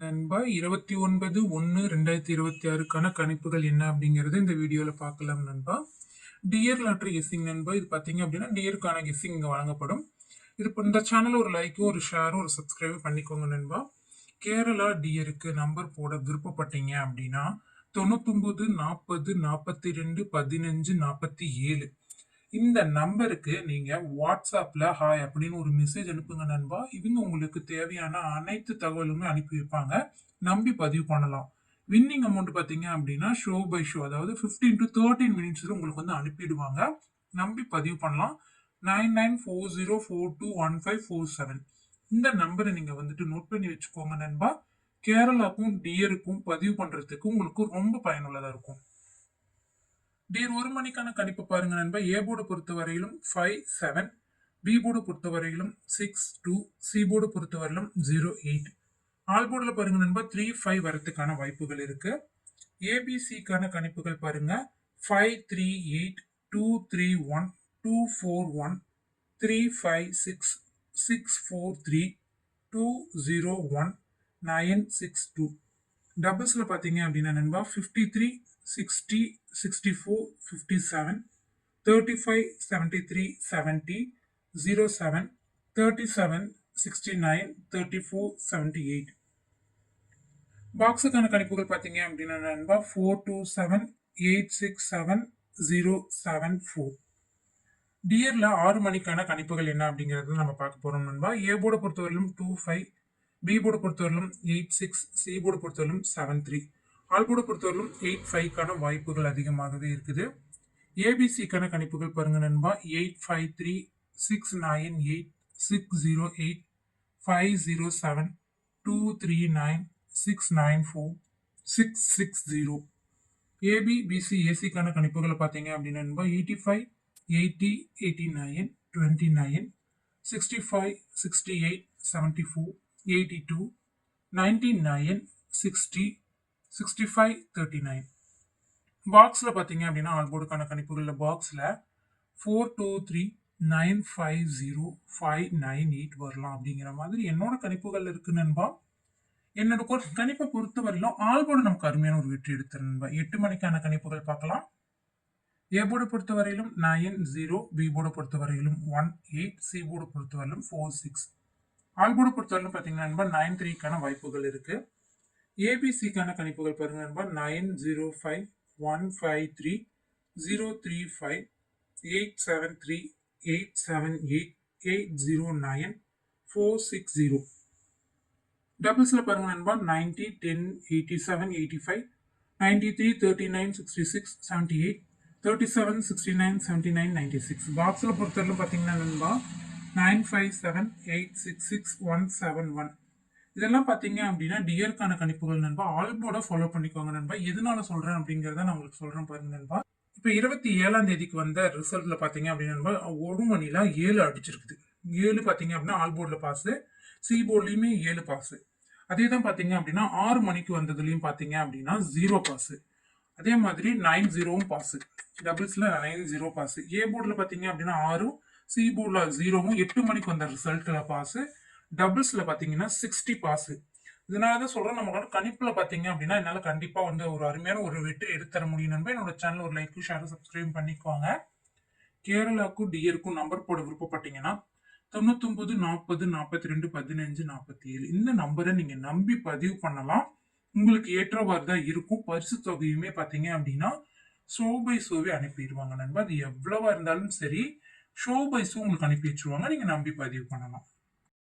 நண்பா 29/1/2026க்கான கணிப்புகள் என்ன அப்படிங்கறது இந்த வீடியோல பார்க்கலாம் நண்பா. டியர் லாட்டரி கெஸ்ஸிங் நண்பா. இது பாத்தீங்க அப்படின்னா டியருக்கான கெஸ்ஸிங் இங்க வழங்கப்படும். இது இந்த சேனல் ஒரு லைக்கும் ஒரு ஷேரும் ஒரு சப்ஸ்கிரைபும் பண்ணிக்கோங்க நண்பா. கேரளா டியருக்கு நம்பர் போட விருப்பப்பட்டீங்க அப்படின்னா 99 40 42 15 47 இந்த நம்பருக்கு நீங்க வாட்ஸ்அப்ல ஹாய் அப்படின்னு ஒரு மெசேஜ் அனுப்புங்க நண்பா. இவங்க உங்களுக்கு தேவையான அனைத்து தகவலுமே அனுப்பி வைப்பாங்க. நம்பி பதிவு பண்ணலாம். வின்னிங் அமௌண்ட் பாத்தீங்க அப்படின்னா ஷோ பை ஷோ, அதாவது 15 to 13 மினிட்ஸ்ல உங்களுக்கு வந்து அனுப்பிடுவாங்க. நம்பி பதிவு பண்ணலாம். 9940421547 இந்த நம்பரை நீங்க வந்துட்டு நோட் பண்ணி வச்சுக்கோங்க நண்பா. கேரளாக்கும் டியருக்கும் பதிவு பண்றதுக்கு உங்களுக்கு ரொம்ப பயனுள்ளதா இருக்கும். டியர் ஒரு மணிக்கான கணிப்பு பாருங்க நண்பா. ஏ போர்டு பொறுத்த வரையிலும் 5-7, பி போர்டு பொறுத்த வரையிலும் 6-2, சி போர்டு பொறுத்த வரையிலும் 0-8. ஆல் போர்டுல பாருங்க நண்பா 3-5 வரத்துக்கான வாய்ப்புகள் இருக்கு. ஏபிசிக்கான கணிப்புகள் பாருங்க 5-3-8, 2-3-1, 2-4-1, 3-5-6, 6-4-3, 2-0-1, 9-6-2. டபுள்ஸ்ல பாத்தீங்க அப்படின்னா நண்பா 53, 60, 64, 57, 35, 73, 70, 07, 37, 69, 34, 78. பாக்ஸுக்கான கணிப்புகள் பாத்தீங்க அப்படின்னா நண்பா 427, 867, 074. டியர்ல 6 மணிக்கான கணிப்புகள் என்ன அப்படிங்கறது நம்ம பார்க்க போறோம் நண்பா. ஏ போர்டை பொறுத்தவரையிலும் 25, பி போர்டு பொறுத்தவரையிலும் 86, சி போர்டு பொறுத்தவரையிலும் 73, ஆல் போர்டு பொறுத்தவரையிலும் 85க்கான வாய்ப்புகள் அதிகமாகவே இருக்குது. ஏபிசிக்கான கணிப்புகள் பாருங்க நண்பா 853, 698, 608, 507, 239, 694, 660. ஏபி பிசி ஏசிக்கான கணிப்புகளை பார்த்தீங்க அப்படின்னா நண்பா 85, 80, 89, 29, 65, 68, 74, 82, 99, 60, 65, 39. பாக்ஸ்ல பாத்தீங்க அப்படின்னா ஆல் போர்டுக்கான கணிப்புகள்ல பாக்ஸ்ல 423, 950, 598 வரலாம் அப்படிங்கிற மாதிரி என்னோட கணிப்புகள் இருக்கு நண்பா. என்னோட கணிப்பை பொறுத்த வரையிலும் ஆல் போர்டு நமக்கு அருமையான ஒரு வெற்றி எடுத்து நண்பா. 8 மணிக்கான கணிப்புகள் பார்க்கலாம். ஏ போர்டு பொறுத்த வரையிலும் 9-0, பி போர்டு பொறுத்த வரையிலும் 1-8, சி போர்டு பொறுத்த வரையிலும் 4-6. ஆல் போர்டு பொறுத்தவரையிலும் பார்த்தீங்கன்னா நண்பா 9-3க்கான வாய்ப்புகள் இருக்கு. ஏபிசிக்கான கணிப்புகள் பாருங்க நண்பா 905, 153, 035, 873, 878, 809, 460. டபுள்ஸ்ல பாருங்க நண்பா 90, 10, 87, 85, 93, 39, 66, 78, 37, 69, 79, 96. பாக்ஸ்ல பொறுத்தவரையிலும் பார்த்தீங்கன்னா நண்பா 957, 866, 171. இதெல்லாம் பாத்தீங்க அப்படின்னா டியருக்கான கணிப்புகள் நண்பா. ஆல் போர்டை ஃபாலோ பண்ணிக்கோங்க நண்பா. எதனால சொல்றேன் அப்படிங்கறத நான் உங்களுக்கு சொல்றேன் பாருங்க நண்பா. இப்ப 27ஆம் தேதிக்கு வந்த ரிசல்ட்ல பாத்தீங்க அப்படின்னா நண்பா 1 மணில 7 அடிச்சிருக்குது. 7 பாத்தீங்க அப்படின்னா ஆல் போர்டுல பாஸ், சி போர்ட்லயுமே 7 பாஸ். அதே தான் பாத்தீங்க அப்படின்னா 6 மணிக்கு வந்ததுலயும் பாத்தீங்க அப்படின்னா 0 பாஸ். அதே மாதிரி 9-0 பாஸ். டபுள்ஸ்ல 9-0 பாஸ். ஏ போர்டுல பாத்தீங்க அப்படின்னா 6, சி போர்ட்ல 0, 8 மணிக்கு வந்த ரிசல்ட்ல பாஸ். டபுள்ஸ்ல பாத்தீங்கன்னா 60 பாஸ். இதனாலதான் சொல்றேன், நம்மளோட கணிப்புல பாத்தீங்க அப்படின்னா என்னால கண்டிப்பா வந்து ஒரு அருமையான ஒரு வெற்றி எடுத்துற முடியும் நண்பா. என்னோட சேனல் ஒரு லைக் ஷேர் சப்ஸ்கிரைப் பண்ணிக்கோங்க. கேரளாக்கும் டியருக்கும் நம்பர் போட விருப்பப்பட்டீங்கன்னா 99 40 42 15 47 இந்த நம்பரை நீங்க நம்பி பதிவு பண்ணலாம். உங்களுக்கு ஏற்றவாறு தான் இருக்கும். பரிசு தொகையுமே பாத்தீங்க அப்படின்னா ஷோ பை ஷோவே அனுப்பிடுவாங்க நண்பா. அது எவ்வளவா இருந்தாலும் சரி ஷோ பை ஷோ உங்களுக்கு அனுப்பி வச்சிருவாங்க. நீங்க நம்பி பதிவு பண்ணலாம்.